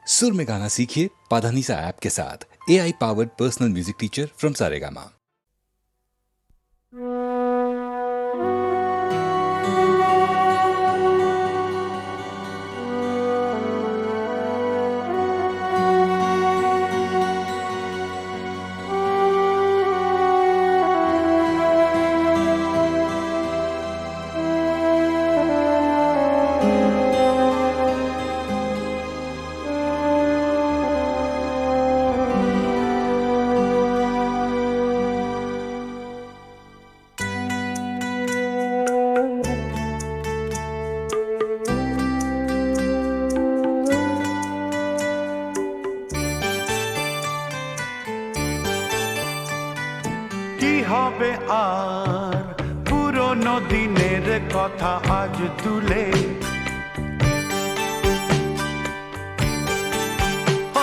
सुर में गाना सीखिए पाधानीसा ऐप के साथ। AI powered personal music teacher from Saregama. হবে আর পুরনো দিনের কথা আজ তুলে,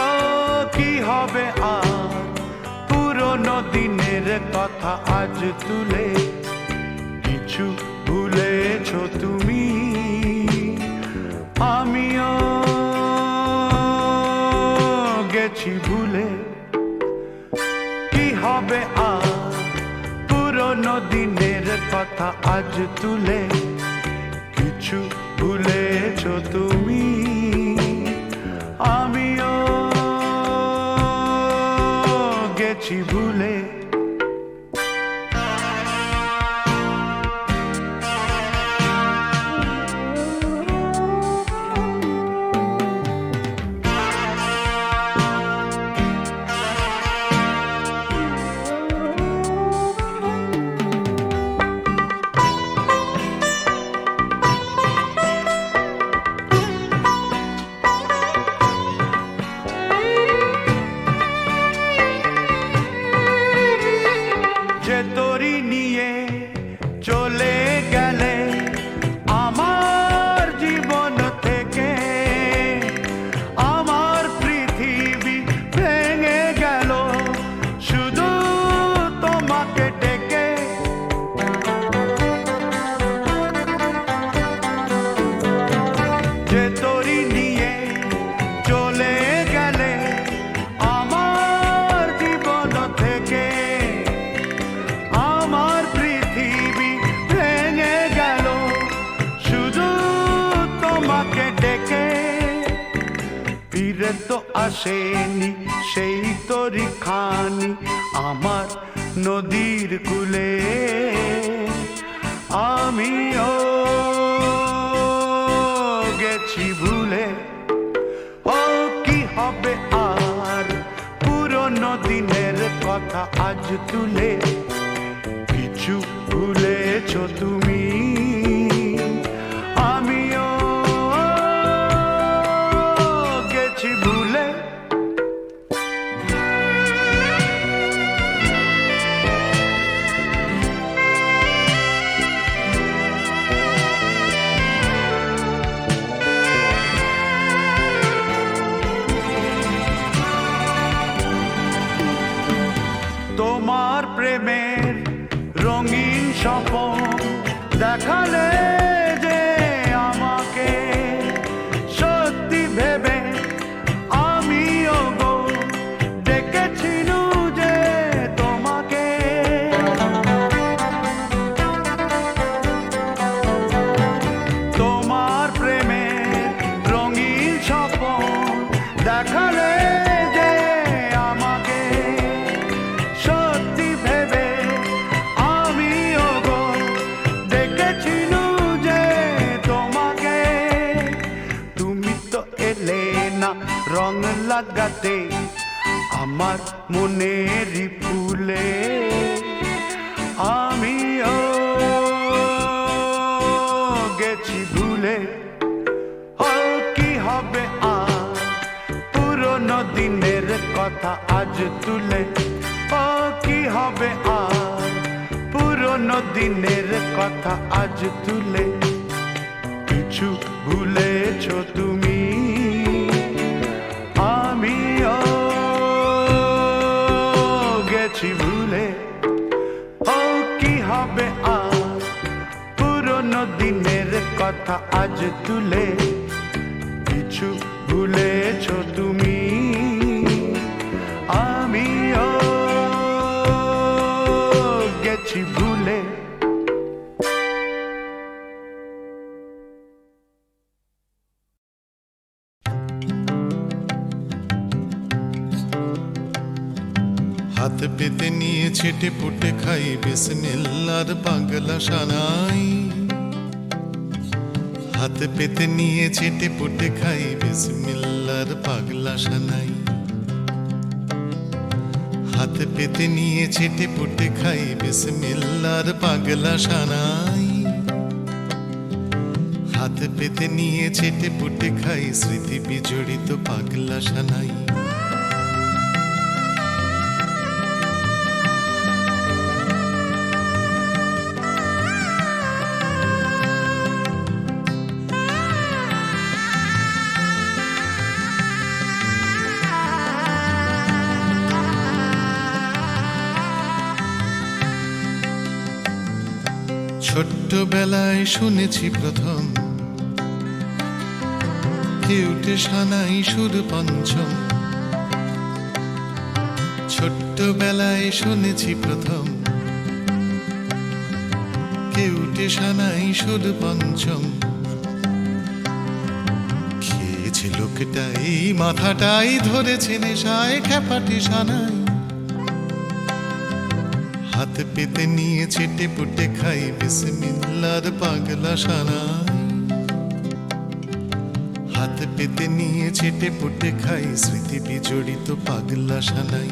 ও কি হবে আর পুরনো দিনের কথা আজ তুলে। কিছু ভুলেছো তুমি, আমিও গেছি ভুলে। কি হবে আর পুরনো দিনের কথা আজ তুলে। কিছু ভুলেছো তুমি, আমিও গেছি ভুলে। তোরি নিয়ে চলে গেলে আমার জীবন থেকে, আমার পৃথিবী ভেঙে গেল শুধু তোমাকে ডেকে। যে তোরি নিয়ে চলে গেলে আমার জীবন থেকে, আমার পৃথিবী ভেঙে গেল শুধু তোমাকে ডেকে। ফিরে তো আসেনি সেই তরি খানি আমার নদীর কূলে। আমিও গেছি ভুলে। ও কি হবে আর পুরনো দিনের কথা আজ তুলে। কিছু ভুলেছো তুমি, আমিও গেছি ভুলে। তোমার প্রেমের রঙিন স্বপ্ন দেখালে যে আমাকে, সত্যি ভেবে আমিও গো ডেকেছিলু যে তোমাকে। তোমার প্রেমের রঙিন স্বপ্ন দেখালে যে আমাকে, সত্যি ভেবে আমিও গো ডেকেছিলু যে তোমাকে। তুমি তো এলে না রং লাগাতে আমার মনেরই ফুলে। আমিও গেছি ভুলে। ও কি হবে আর পুরনো দিনের কথা আজ তুলে। ও কি হবে আর পুরনো দিনের কথা আজ তুলে। কিছু ভুলেছো তুমি, আমিও গেছি ভুলে। ও কি হবে আর পুরনো দিনের কথা আজ তুলে। কিছু ভুলেছো তুমি। হাত পেতে নিয়ে ছেটে পুটে খাই বিসমিল্লার পাগলা সানাই। হাত পেতে নিয়ে ছেটে পুটে খাই বিসমিল্লার পাগলা সানাই। হাত পেতে নিয়ে ছেটে পুটে খাই বিসমিল্লার পাগলা সানাই। হাত পেতে নিয়ে ছেটে পুটে খাই স্মৃতি বিজড়িত পাগলা সানাই। ছোট্টবেলায় শুনেছি প্রথম কেউটে সানাই সুর পঞ্চম। ছোট্টবেলায় শুনেছি প্রথম কেউটে সানাই সুর পঞ্চম। খেয়েছে লোকটাই মাথাটাই ধরেছে নেশায় খ্যাপাটি সানাই। হাত পেতে নিয়ে ছেটে পুটে খাই বিসমিল্লার পাগলা সানাই। হাত পেতে নিয়ে ছেটে পুটে খাই স্মৃতি বিজড়িত পাগলা সানাই।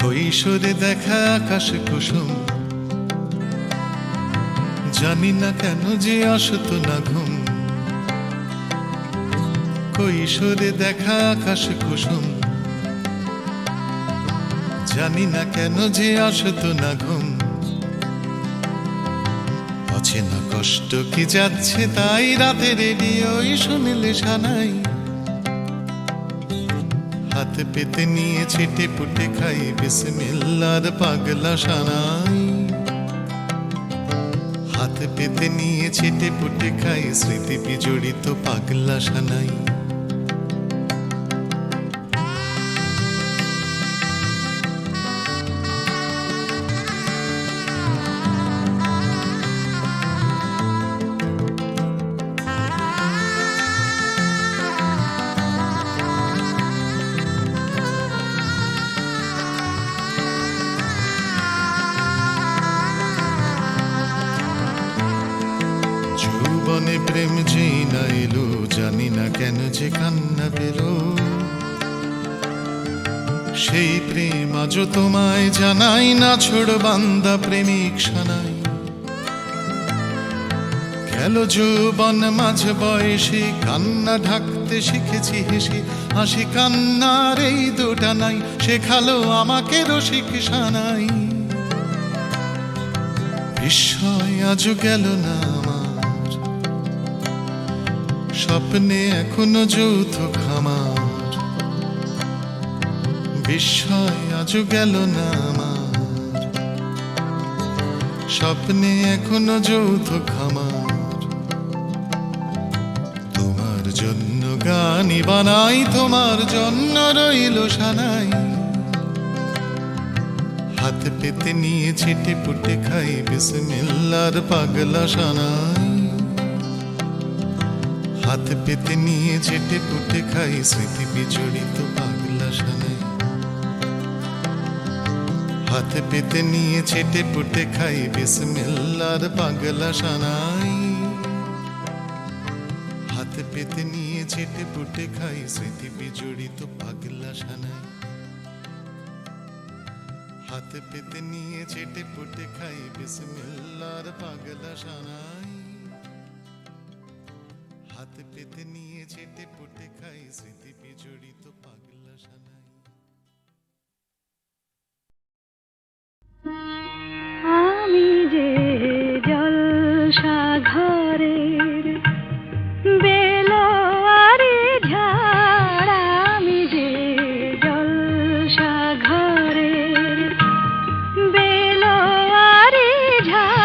কৈশোরে দেখা আকাশ কুসুম, জানি না কেন যে আসতো না ঘুম। কৈশোরে দেখা আকাশ কুসুম, জানি না কেন যে আসতো না ঘুম। অচেনা কষ্ট কি যাচ্ছে তাই রাতে রেডিওই শুনলে সানাই। হাত পেতে নিয়ে ছেটে পুটে খাই বিসমিল্লার পাগলা সানাই। হাত পেতে নিয়ে ছেটে পুটে খাই স্মৃতি বিজড়িত পাগলা সানাই। যৌবনে প্রেম যেই না এলো, জানি না কেন যে কান্না পেল। সেই প্রেম আজও তোমায় জানাই না, ছোড় বান্দা প্রেমিক সানাই। গেল যৌবন মাঝ বয়সে, কান্না ঢাকতে শিখেছি হেসে। হাসি কান্নার এই দুটা নাই, শেখালো আমাকে রসিক সানাই। বিস্ময় আজও গেল না আমার, স্বপ্নে এখনো যৌথ খামার। বিস্ময় আজও গেল না আমার, স্বপ্নে এখনো যৌথ খামার। তোমার জন্য গানই বানাই, তোমার জন্য রইল সানাই। হাত পেতে নিয়ে ছেটে পুটে খাই বিসমিল্লার পাগলা সানাই। হাত পেতে নিয়ে ছেটে পুটে খাই স্মৃতি বিজড়িত পাগলা সানাই। হাত পেতে নিয়ে ছেটে পুটে খাই বিসমিল্লার পাগলা সানাই। হাত পেতে নিয়ে ছেটে পুটে খাই স্মৃতি বিজড়িত পাগলা সানাই। হাত পেতে নিয়ে ছেটে পুটে খাই বিসমিল্লার পাগলা সানাই। হাত পেতে নিয়ে ছেটে পুটে খাই স্মৃতি বিজড়িত পাগলা সানাই। আমি যে জলসা ঘরের বেলোয়ারি ঝাড়, আমি যে জলসা ঘরের বেলোয়ারি ঝাড়।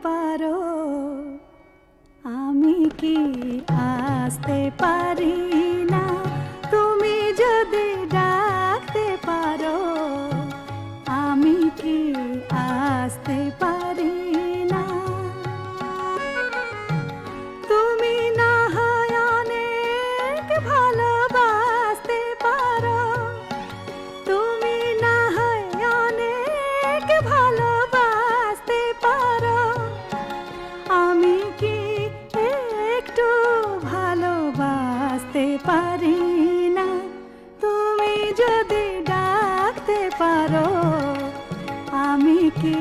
পারো, আমি কি আসতে পারি না? তুমি যদি ডাকতে পারো, আমি কি আসতে পারি না? তুমি না হয় অনেক ভালোবাসতে পারো, তুমি না হয় অনেক ভালোবাসতে পারো, আমি কি একটু ভালোবাসতে পারি না? তুমি যদি ডাকতে পারো, আমি কি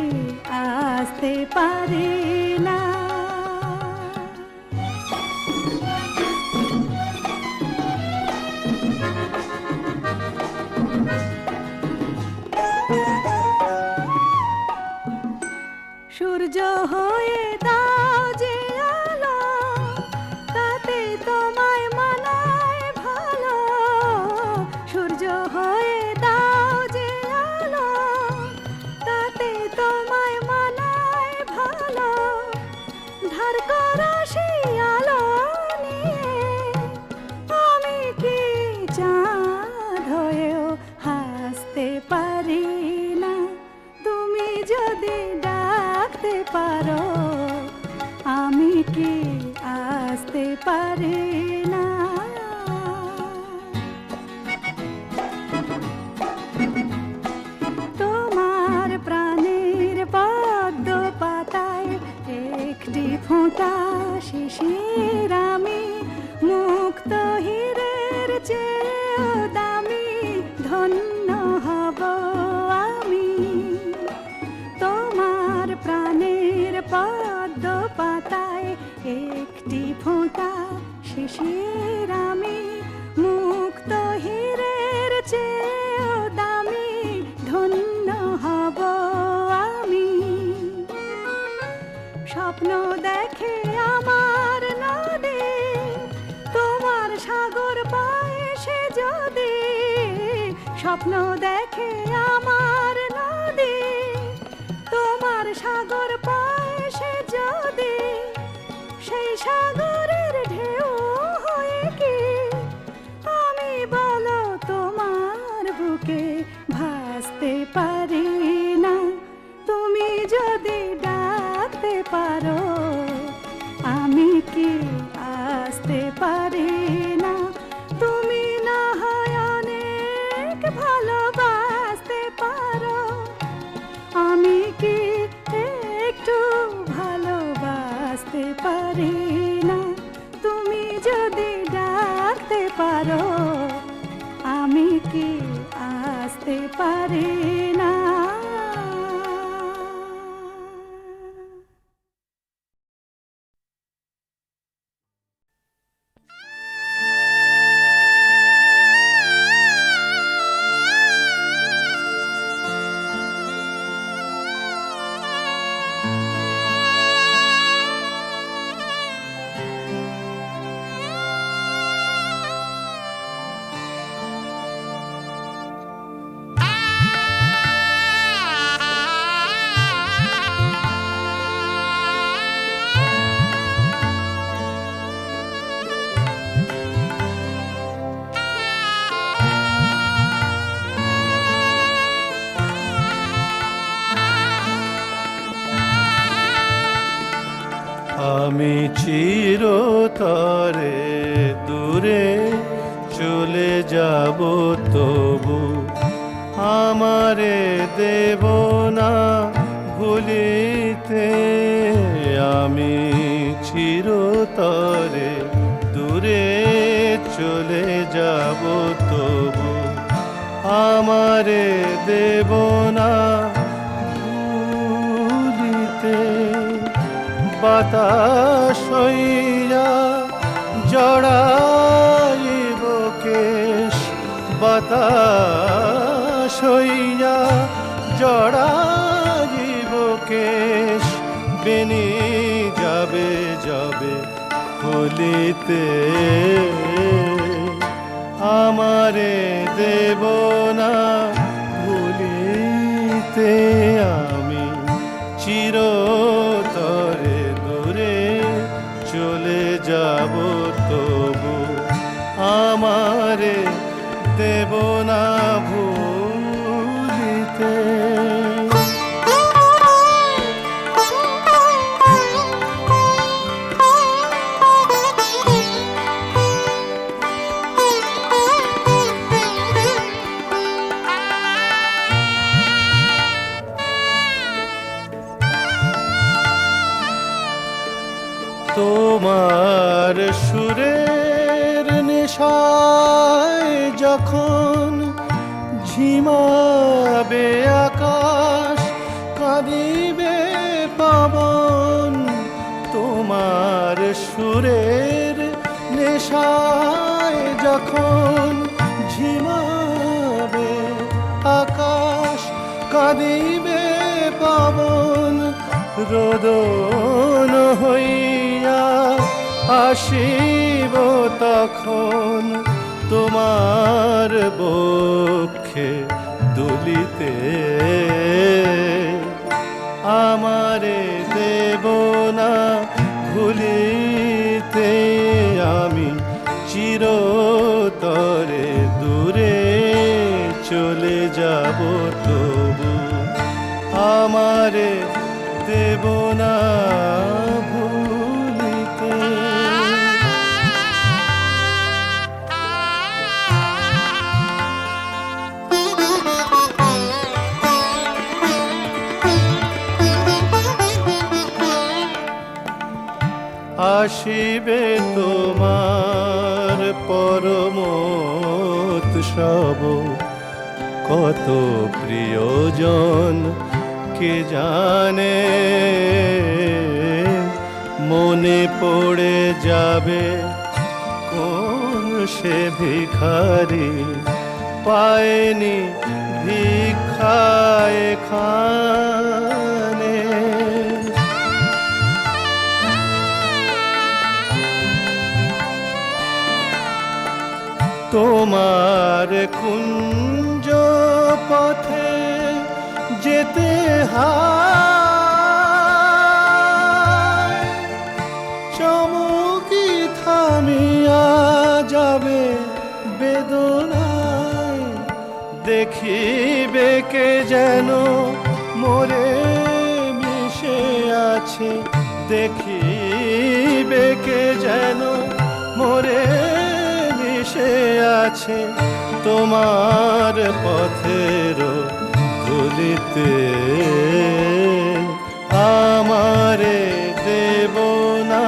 আসতে পারি না? সূর্য হয়ে দাও যে আলো, তাতে তোমায় মানায় ভালো। সূর্য হয়ে দাও যে আলো, তাতে তোমায় মানায় ভালো। ধার করা সেই আলো নিয়ে আমি কি চাঁদ হয়েও হাসতে পারি না? তুমি যদি ডাকতে পারো, আমি কি আসতে পারি না? তোমার প্রাণের পদ্ম পাতায় একটি ফোঁটা শিশির আমি, মুক্ত হীরের চেয়েও দামি, ধন্য হব আমি। তোমার প্রাণের পদ্ম পাতায় একটি ফোঁটা শিশির আমি, মুক্ত হীরের চেয়েও দামি, ধন্য হব আমি। স্বপ্ন দেখে আমার নদী, তোমার সাগর পায়ে সে যদি। স্বপ্ন দেখে আমার নদী, তোমার সাগর পায়ে সে যদি। সেই সাগরের ঢেউ হয়ে কি আমি বলো তোমার বুকে ভাসতে পারি না? তুমি যদি ডাকতে পারো, আমি কি আসতে পারি না? তুমি না হয় অনেক ভালোবাসতে পারো, আমি কি একটু ভালোবাসতে পারি না? তুমি যদি ডাকতে পারো, আমি কি আসতে পারি না? আমি চিরতরে দূরে চলে যাব, তবু আমারে দেব না ভুলিতে। আমি চিরতরে দূরে চলে যাব, তবু আমারে দেব না ভুলিতে। বাতাস হইয়া জড়াইব কেশ, বাতাস হইয়া জড়াইব কেশ, বেনি যাবে যাবে খুলিতে। আমারে দেব না ভুলিতে। আমি চিরতরে তোমার সুরের নেশায় যখন ঝিমাবে আকাশ, কাঁদিবে পাবন। তোমার সুরের নেশায় যখন ঝিমাবে আকাশ, কাঁদিবে পাবন। রোদন হইয়া আসিব তখন তোমার বক্ষে দুলিতে। আমারে দেব না ভুলিতে, আমি চিরতরে দূরে চলে যাব তবু আমারে দেব না ভুলিতে। আসিবে তোমার পরম উৎসব, কত প্রিয়জন কে জানে। মনে পড়ে যাবে কোন সে ভিখারি, পায়নি ভিক্ষা এখানে। তোমার কুঞ্জ পথে যেতে হায়, চমকি থামিয়া যাবে বেদনায়। দেখিবে কে যেন মোরে মিশে আছে, দেখিবে কে যেন মোরে মিশে আছে তোমার পথের ধুলিতে। আমারে দেব না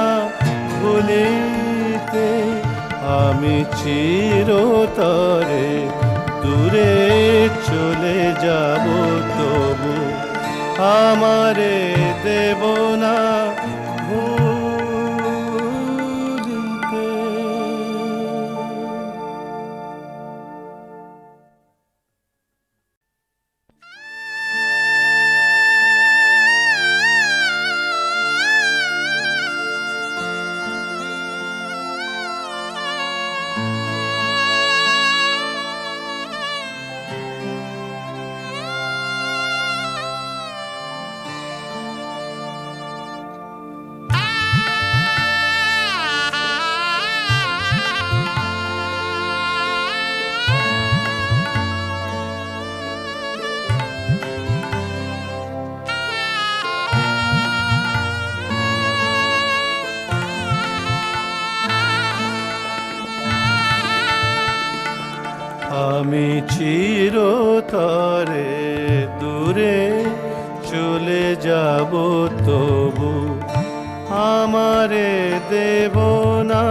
ভুলিতে, আমি চিরতরে দূরে চলে যাব তবু আমারে দেব না ভুলিতে। আমি চিরতরে দূরে চলে যাব তবু আমারে দেব না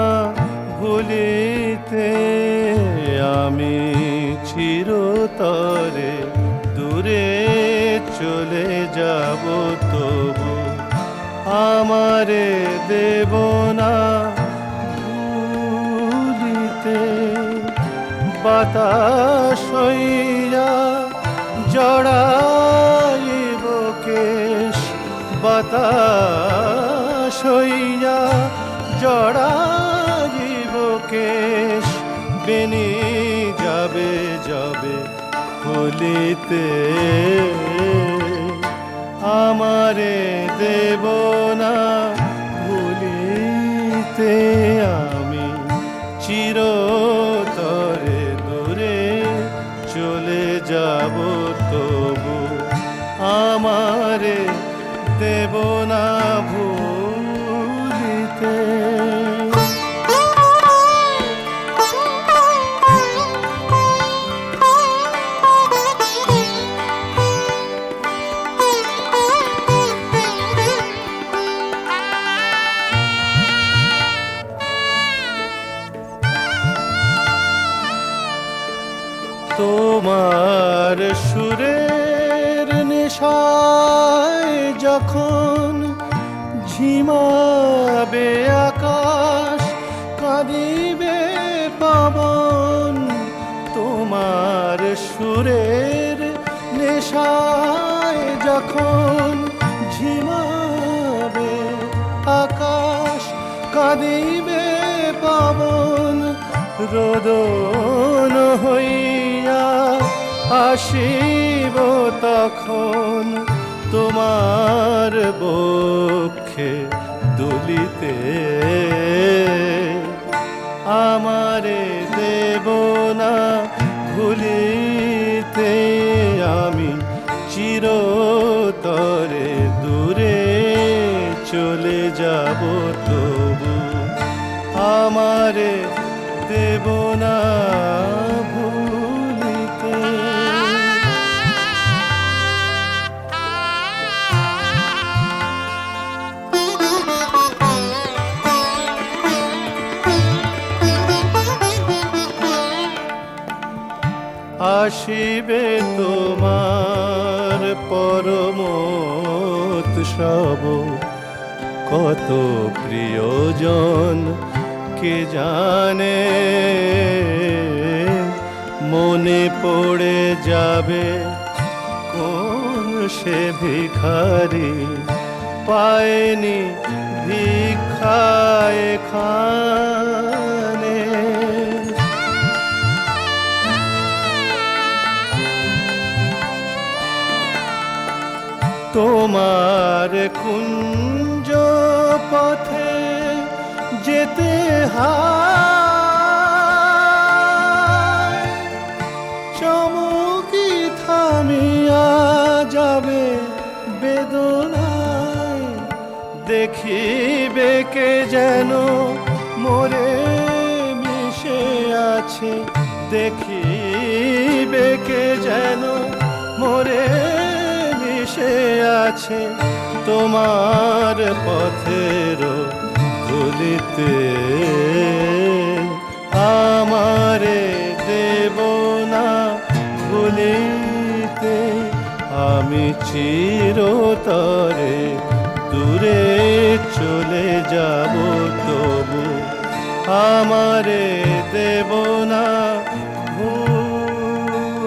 ভুলিতে। আমি চিরতরে দূরে চলে যাব তবু আমারে দেব না ভুলিতে। বাতাস হইয়া জড়াইব কেশ, বাতাস হইয়া জড়াইব কেশ। বেনি যাবে যাবে খুলিতে, আমারে দেব না ভুলিতে। আমি চিরতরে দূরে চলে যাব তবু আমারে দেব না ভুলিতে। সুরের নেশায় যখন ঝিমাবে আকাশ, কাঁদিবে পবন। তোমার সুরের নেশায় যখন ঝিমাবে আকাশ, কাঁদিবে পবন। রোদন হইয়া আসিব তখন তোমার বক্ষে দুলিতে। আমারে দেব না ভুলিতে, আমি চিরতরে দূরে চলে যাব তবু আমারে দেব না ভুলিতে। আসিবে তোমার পরম উৎসব, কত প্রিয়জন কে জানে। মনে পড়ে যাবে কোন সে ভিখারি, পায়নি ভিক্ষা এখানে। তোমার কুঞ্জ পথে যেতে হায়, চমকি থামিয়া যাবে বেদনায়। দেখিবে কে যেন মোরে মিশে আছে, দেখিবে কে যেন মোরে মিশে আছে তোমার পথের ধুলিতে। আমারে দেব না ভুলিতে, আমি চিরতরে দূরে চলে যাব তবু আমারে দেব না ভুলিতে।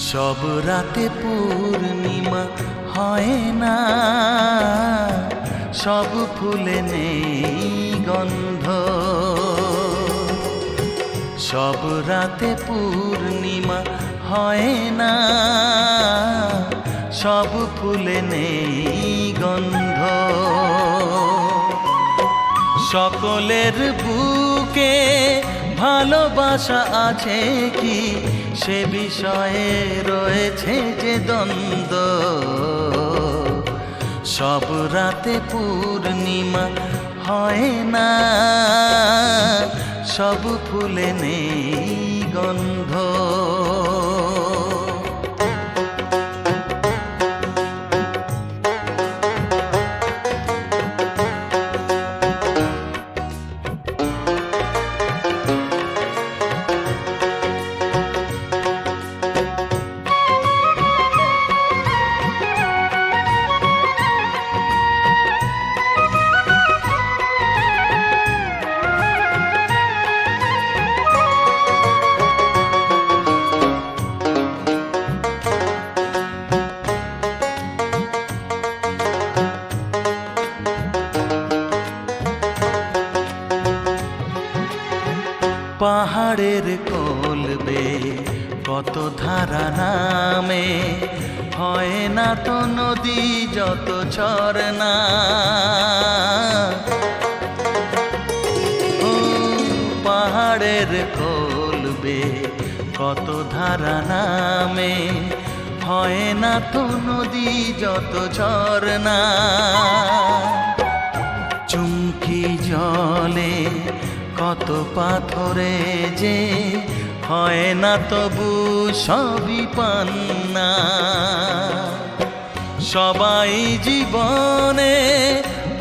সব রাতে পূর্ণিমা হয় না, সব ফুলে নেই গন্ধ। সব রাতে পূর্ণিমা হয় না, সব ফুলে নেই গন্ধ। সকলের বুকে ভালোবাসা আছে কি, সে বিষয়ে রয়েছে যে দ্বন্দ্ব। সব রাতে পূর্ণিমা হয় না, সব ফুলে নেই গন্ধ। পাহাড়ের কোলবে কত ধারা নামে, হয় না তো নদী যত ঝরনা। ও পাহাড়ের কোলবে কত ধারা নামে, হয় না তো নদী যত ঝরনা। চুমকি জলে কত পাথরে যে, হয় না তবু সবই পান্না। সবাই জীবনে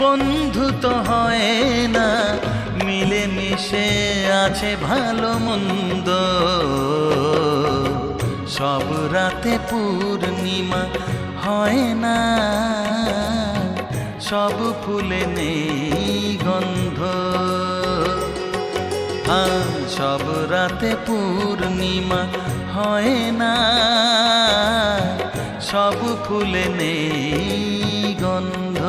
বন্ধু তো হয় না, মিলেমিশে আছে ভালো মন্দ। সব রাতে পূর্ণিমা হয় না, সব ফুলে নেই গন্ধ। সব রাতে পূর্ণিমা হয় না, সব ফুলে নেই গন্ধ।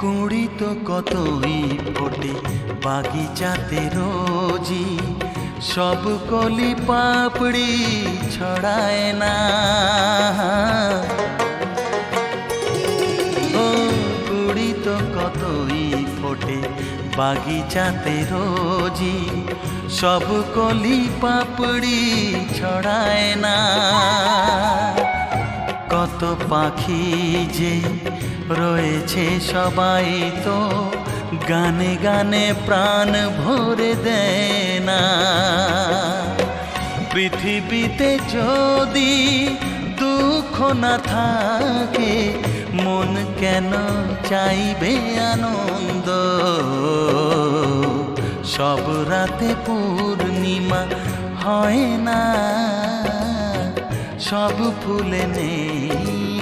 কুড়ি তো কতই ফোটে বাগিচাতে রোজি, সব কলি পাপড়ি ছড়ায় না। ও কুড়ি তো কতই ফোটে বাগিচাতে রোজি, সব কলি পাপড়ি ছড়ায় না। কত পাখি যে রয়েছে সবাই তো গানে গানে প্রাণ ভরে দেয় না। পৃথিবীতে যদি দুঃখ না থাকে, মন কেন চাইবে আনন্দ। সব রাতে পূর্ণিমা হয় না, সব ফুলে নেই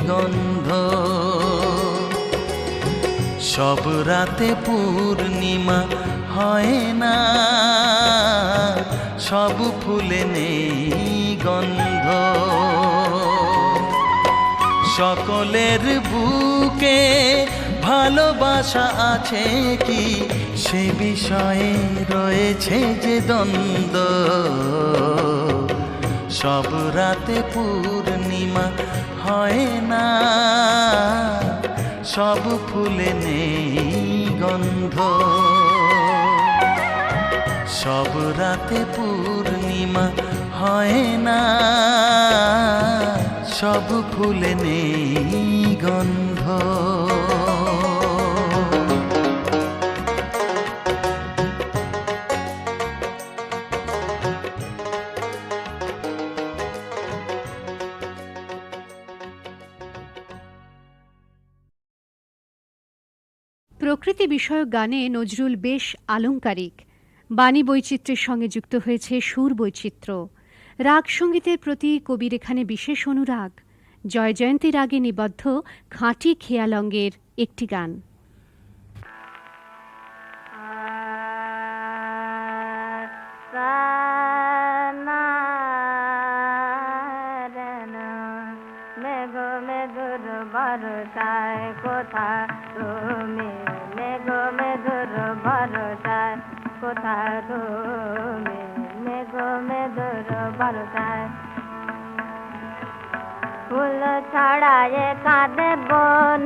গন্ধ। সব রাতে পূর্ণিমা হয় না, সব ফুলে নেই গন্ধ। সকলের বুকে ভালোবাসা আছে কি, সে বিষয়ে রয়েছে যে দ্বন্দ্ব। সব রাতে পূর্ণিমা হয় না, সব ফুলে নেই গন্ধ। সব রাতে পূর্ণিমা হয় না, সব ফুলে নেই গন্ধ। প্রকৃতি বিষয়ক গানে নজরুল বেশ আলংকারিক। বাণী বৈচিত্র্যের সঙ্গে যুক্ত হয়েছে সুর বৈচিত্র্য। রাগ সঙ্গীতের প্রতি কবির এখানে বিশেষ অনুরাগ। জয়জয়ন্তী রাগে নিবদ্ধ খাঁটি খেয়ালঙ্গের একটি গান। কোথা তুমি মেঘো মেঘুর ভরসায়, কোথা তুমি মেঘো মেঘুর ভরসায়। ফুল ছড়ায় কাঁদে বন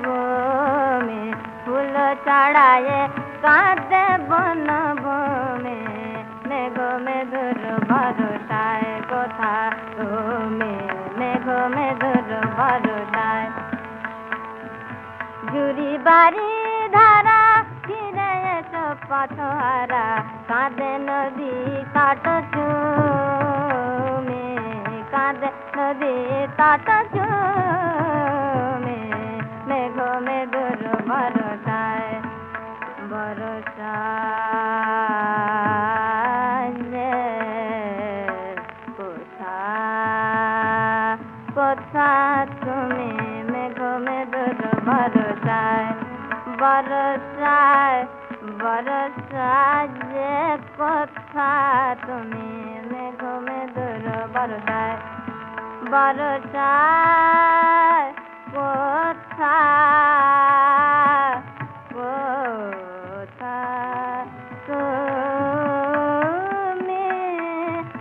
ভূমি, ফুল ছড়ায় কাঁদে বন ভূমি। মেঘো মেঘুর ভরসায়, কোথা তুমি মেঘো মেঘুর ভরসায়। জুরি বাড়ি ধারা ফিরে এসো পথহারা, কাঁদে নদী কাট চুমে, কাঁদে নদী কাট চুমে। মেঘো মেঘুর ভরসায়, ভরসায় তুমি মেঘ মেঘর বরসায় বরসায় বরসায় যে কথা তুমি মেঘ মেঘর বরসায় বরসায় কথা কথা তুমি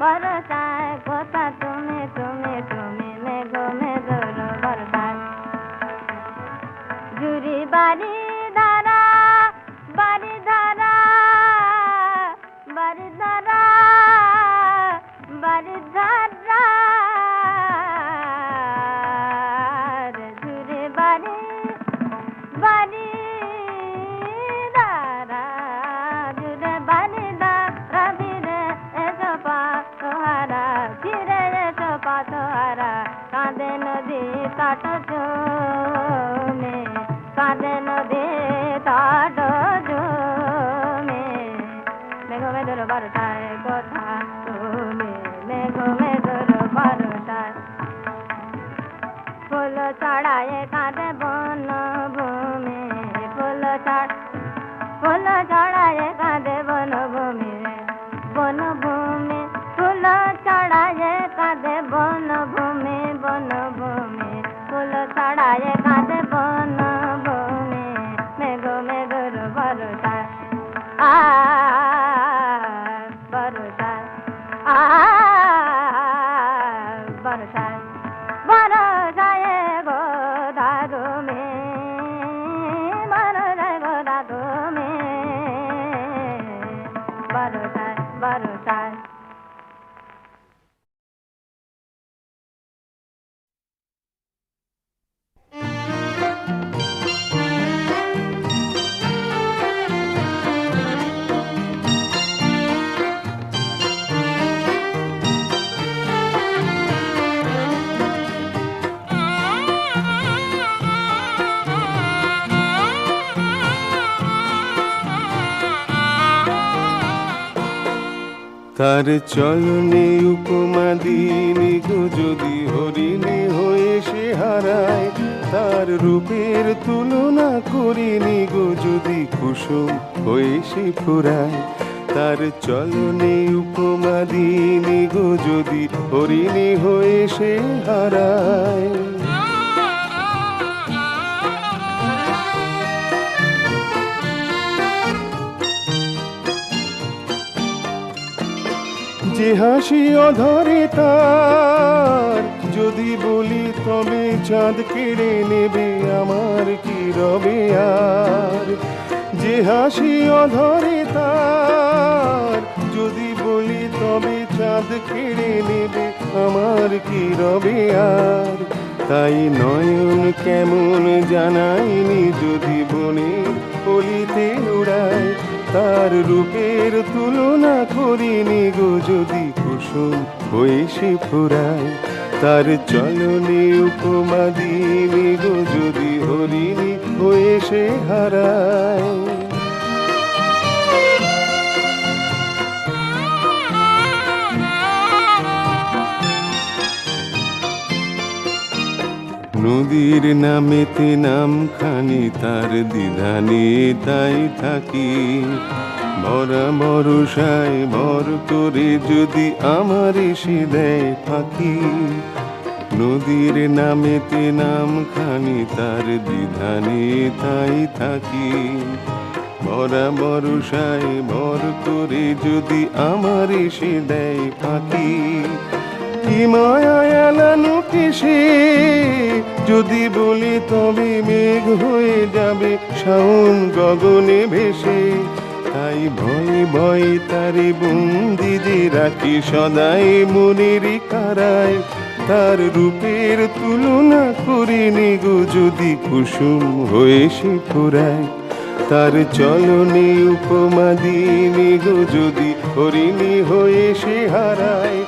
বরসায় কথা তুমি তুমি তুমি মেঘ মেঘর বরসায় জুরি বাড়ি ধারা বাড়ি ধারা বাড়ি ধারা বাড়ি ধারা জুরি বাড়ি বাড়ি ধারা জুরে বাড়ি ধারা ফিরে এসো পাতোহারা ফিরে এসো পাতোহারা কাঁদে নদী তট জমে কাঁদে নদী তট জমে মেঘ মেঘর বরসায় কথা তুমি মেঘ মেঘর বরসায় ফুল চড়ায় কাঁদে বন ভূমি ফুল চড়ায় কাঁদে বন ভূমি বন ভূমি ফুল চড়ায় কাঁদে বন ভূমি বন ভূমি ফুল চড়ায় কাঁদে বন ভূমি মেঘ মেঘর বরসায় বরসায় বরসায় বরসায় গো দাদু মে বরসায় গো দাদু মে বরসায় বরসায় তার চলনে উপমা দিনি গো যদি হরিণী হয়ে সে হারায়, তার রূপের তুলনা করিনি গো যদি কুসুম হয়ে সে ফুরায়। তার চলনে উপমা দিনি গো যদি হরিণী হয়ে সে হারায়। যে হাসি অধরে তার যদি বলি তবে চাঁদ কেড়ে নেবে আমার কি রবে আর। যে হাসি অধরে তার যদি বলি তবে চাঁদ কেড়ে নেবে আমার কি রবে আর। তাই নয়ন কেমন জানাইনি যদি বনের কলিতে উড়ায়, তার রূপের তুলনা করিনি গো যদি কুসুম হয়ে সে ফুরায়। তার চলনে উপমা দিনি গো যদি হরিণী হয়ে সে হারায়। নদীর নামেতে নামখানি তার দ্বিধানে তাই থাকি, ভরা ভরসায় ভর করে যদি আমার এসে দেয় ফাঁকি। নদীর নামেতে নামখানি তার দ্বিধানে তাই থাকি, ভরা ভরসায় ভর করে যদি আমার এসে দেয় ফাঁকি। কি মায়া এলানো কেসে যদি বলি তবে মেঘ হয়ে যাবে শাওন গগনে ভেসে। তাই ভয় ভয় তারে বন্দি যে রাখি সদাই মনের কারায়। তার রূপের তুলনা করিনি গো যদি কুসুম হয়ে সে ফুরায়। তার চলনে উপমা দিনি গো যদি হরিণী হয়ে সে হারায়।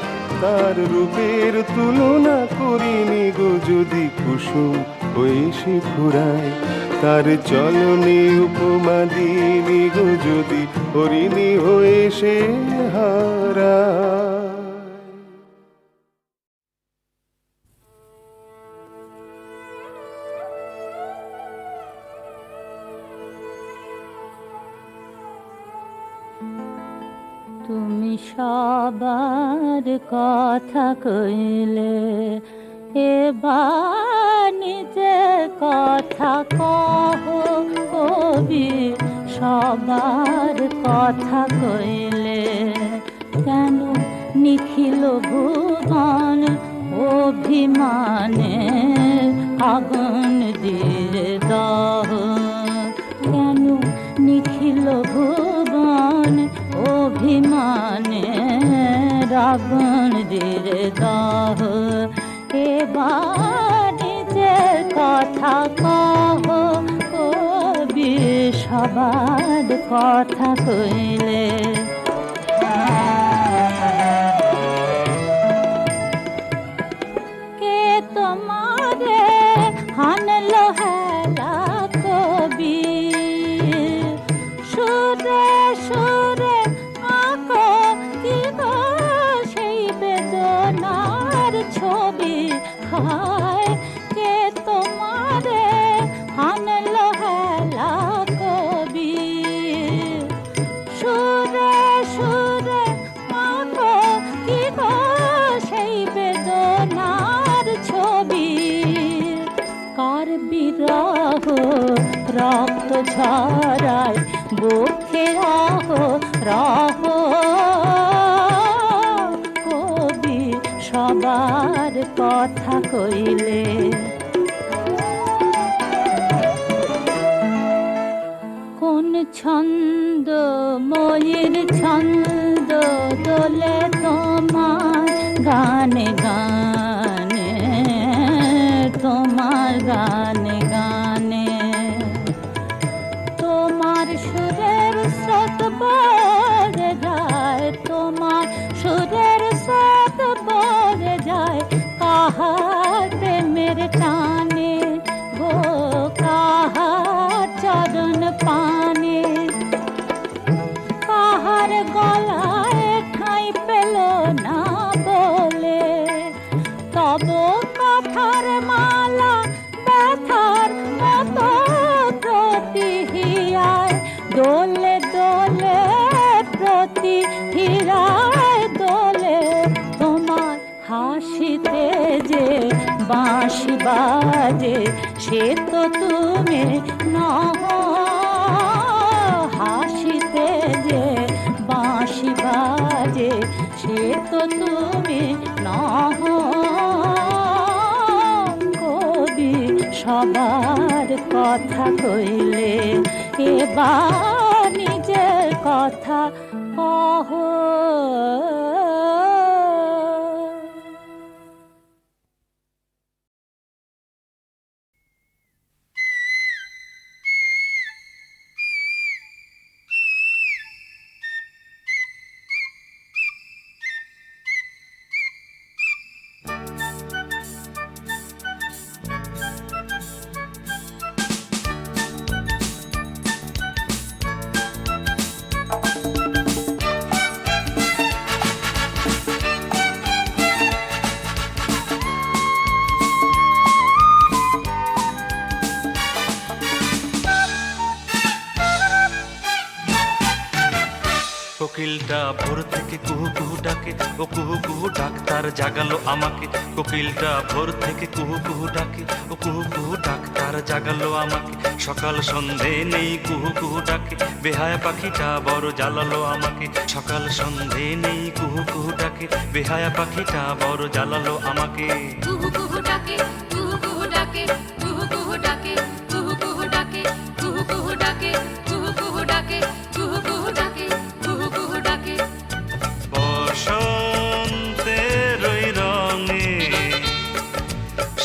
তার রূপের তুলনা করিনি গো যদি কুসুম হয়ে সে ফুরায়। তার চলনে উপমা দিনি গো যদি হরিণী হয়ে সে হারায়। সবার কথা কইলে এবার নিজের কথা কহ কবি সবার কথা কইলে কেন নিখিল ভুবন অভিমানে আগুন দিয়ে দহ কেন নিখিল ভুবন অভিমানে আগুন দিয়ে দহ এবার নিজের কথা কহ কবি সবার কথা কইলে কে তোমারে হানলো হেলা কবি সুরে সুরে আঁকো কি গো সেই বেদনার ছবি হায় কে তোমারে হানলো হেলা কবি সুরে সুরে আঁকো কি গো সেই বেদনার ছবি কার বিরহ রক্ত ঝরায় বুকে রাহ রাহ কবি সবার কথা কইলে কোন ছন্দ ময়ূর ছন্দ দোলে তোমার গানে গানে তোমার গানে গানে তোমার সুরের স্রোত বয়ে যায় তোমার সুরের স্রোত বয়ে যায় কাহার প্রেমের টানে গো কাহার চরণ পানে কাহার গলায় ঠাঁই পেল না বলে তব কথার মালা ব্যথার মতো প্রতি হিয়ায় দোলে দোলে প্রতি হিরায় দোলে তোমার হাসিতে যে বাঁশি বাজে সে তো তুমি নহ হাসিতে যে বাঁশি বাজে সে তো তুমি নহ কবি সবার কথা কইলে এবার নিজের কথা কহ কোকিলটা ভোর থেকে কুহু কুহু ডাকে ও কুহু কুহু ডাক তার জাগালো আমাকে কোকিলটা ভোর থেকে কুহু কুহু ডাকে ও কুহু কুহু ডাক তার জাগালো আমাকে সকাল সন্ধে নেই কুহু কুহু ডাকে বেহায়া পাখিটা বড় জ্বালালো আমাকে সকাল সন্ধে নেই কুহু কুহু ডাকে বেহায়া পাখিটা বড় জ্বালালো আমাকে কুহু কুহু ডাকে কুহু কুহু ডাকে কুহু কুহু ডাকে কুহু কুহু ডাকে কুহু কুহু ডাকে কুহু কুহু ডাকে কুহু কুহু ডাকে কুহু কুহু ডাকে বসন্তের ওই রঙে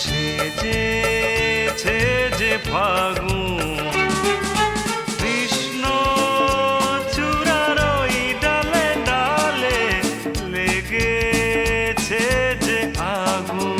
সেজেছে যে ফাগুন কৃষ্ণ চূড়ার ওই ডালে ডালে লেগেছে যে আগুন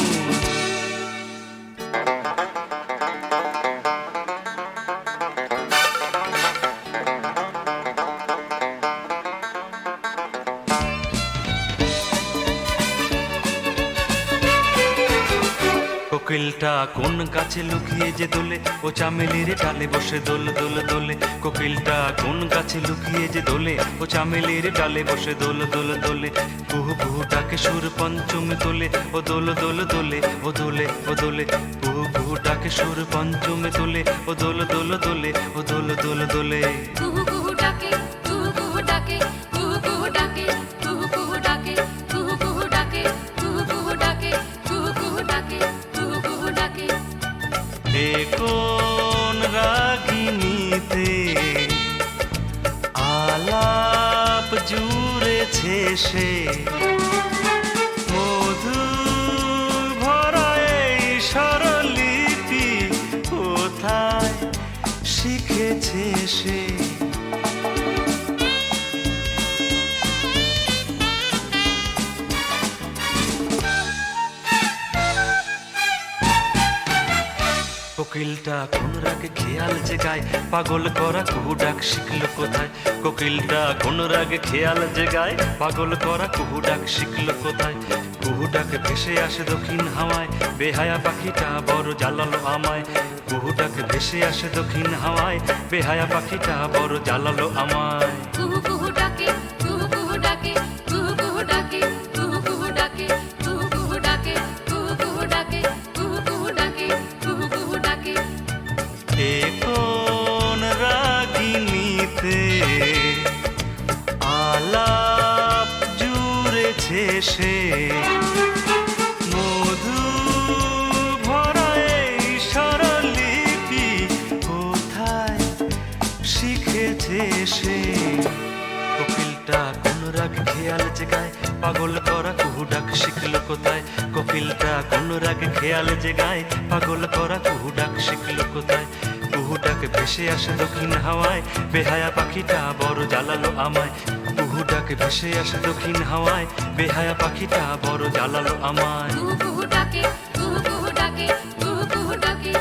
কোকিলটা কোন গাছে লুকিয়ে যে দোলে, ও চামেলির ডালে বসে দোল দোল দোলে। কোকিলটা কোন গাছে লুকিয়ে যে দোলে, ও চামেলির ডালে বসে দোল দোল দোলে। কুহু কুহু ডাকে সুর পঞ্চমী তোলে, ও দোল দোল দোলে, ও দোলে ও দোলে। কুহু কুহু ডাকে সুর পঞ্চমী তোলে, ও দোল দোল দোলে, ও দোল দোল দোলে। কুহু কুহু ডাকে, কুহু কুহু ডাকে, কুহু কুহু ডাকে, কুহু কুহু ডাকে, কুহু কুহু ডাকে, কুহু কুহু ডাকে, কুহু কুহু ডাকে, কুহু কুহু ডাকে। এ কোন রাগিনীতে আলাপ জুড়েছে সে, মধুর ভরা এই স্বরলিপি কোথায় শিখেছে সে। কোকিলটা কোন রাগে খেয়াল যে গায়, পাগল করা কুহু ডাক শিখলো কোথায়। কোকিলটা কোন রাগে খেয়াল যে গায়, পাগল করা কুহু ডাক শিখলো কোথায়। কুহু ডাক ভেসে আসে দক্ষিণ হাওয়ায়, বেহায়া পাখিটা বড় জ্বালালো আমায়। কুহু ডাক ভেসে আসে দক্ষিণ হাওয়ায়, বেহায়া পাখিটা বড় জ্বালালো আমায়। কুহু কুহু ডাকে, কুহু কুহু ডাকে, কুহু কুহু ডাকে, কুহু কুহু ডাকে, কুহু কুহু ডাকে, কুহু কুহু ডাকে, কুহু কুহু ডাকে, কুহু কুহু ডাকে। এ কোন রাগিনীতে আলাপ জুড়েছে সে, মধু ভরা এই স্বরলিপি কোথায় শিখেছে সে। কোকিলটা কোন রাগ খেয়াল জেগায়, পাগল করা কুহু ডাক শিখলো কোথায়। কোকিলটা কোন রাগ খেয়াল জেগায়, পাগল করা কুহু ডাক শিখলো কোথায়। কুহু ডাক ভেসে আসে দক্ষিণ হাওয়ায়, বেহায়া পাখিটা বড় জ্বালালো আমায়। কুহু ডাক ভেসে আসে দক্ষিণ হাওয়ায়, বেহায়া পাখিটা বড় জ্বালালো আমায়। কুহু কুহু ডাকে, কুহু কুহু ডাকে, কুহু কুহু ডাকে,